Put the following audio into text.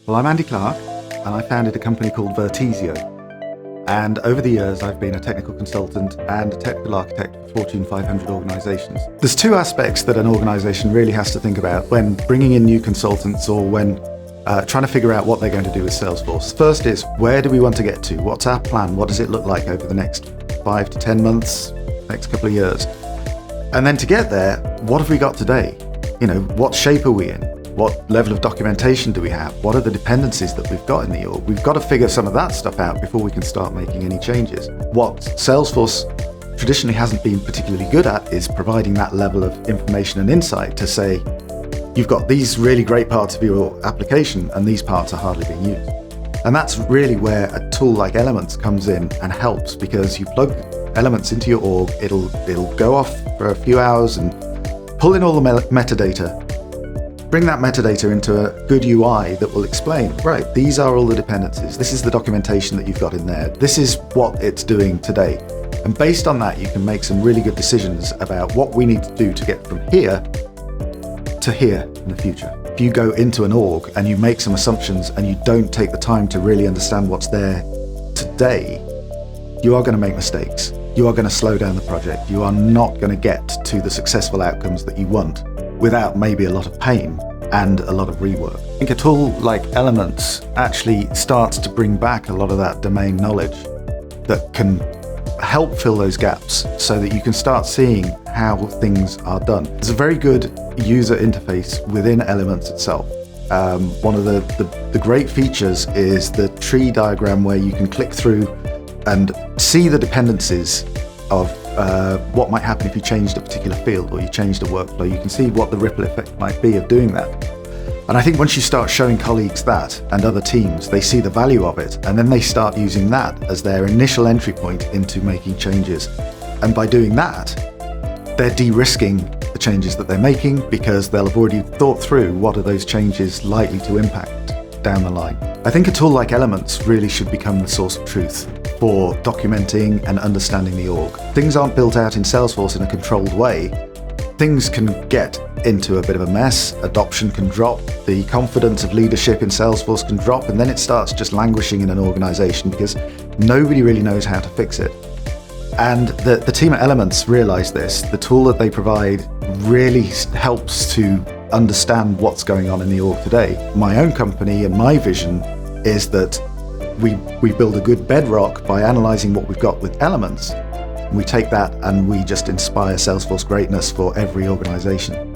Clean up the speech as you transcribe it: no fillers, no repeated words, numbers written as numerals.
Well, I'm Andy Clark, and I founded a company called Virtesio. And over the years, I've been a technical consultant and a technical architect for Fortune 500 organizations. There's two aspects that an organization really has to think about when bringing in new consultants or when trying to figure out what they're going to do with Salesforce. First is, where do we want to get to? What's our plan? What does it look like over the next 5 to 10 months, next couple of years? And then to get there, what have we got today? What shape are we in? What level of documentation do we have? What are the dependencies that we've got in the org? We've got to figure some of that stuff out before we can start making any changes. What Salesforce traditionally hasn't been particularly good at is providing that level of information and insight to say, you've got these really great parts of your application and these parts are hardly being used. And that's really where a tool like Elements comes in and helps, because you plug Elements into your org, it'll go off for a few hours and pull in all the metadata, bring that metadata into a good UI that will explain, right, these are all the dependencies, this is the documentation that you've got in there, this is what it's doing today. And based on that, you can make some really good decisions about what we need to do to get from here to here in the future. If you go into an org and you make some assumptions and you don't take the time to really understand what's there today, you are going to make mistakes. You are going to slow down the project. You are not going to get to the successful outcomes that you want without maybe a lot of pain and a lot of rework. I think a tool like Elements actually starts to bring back a lot of that domain knowledge that can help fill those gaps so that you can start seeing how things are done. There's a very good user interface within Elements itself. One of the great features is the tree diagram where you can click through and see the dependencies of what might happen if you changed a particular field or you changed a workflow. You can see what the ripple effect might be of doing that. And I think once you start showing colleagues that and other teams, they see the value of it, and then they start using that as their initial entry point into making changes. And by doing that, they're de-risking the changes that they're making, because they'll have already thought through what are those changes likely to impact down the line. I think a tool like Elements really should become the source of truth for documenting and understanding the org. Things aren't built out in Salesforce in a controlled way. Things can get into a bit of a mess, adoption can drop, the confidence of leadership in Salesforce can drop, and then it starts just languishing in an organization because nobody really knows how to fix it. And the team at Elements realize this. The tool that they provide really helps to understand what's going on in the org today. My own company and my vision is that we build a good bedrock by analyzing what we've got with Elements. We take that and we just inspire Salesforce greatness for every organization.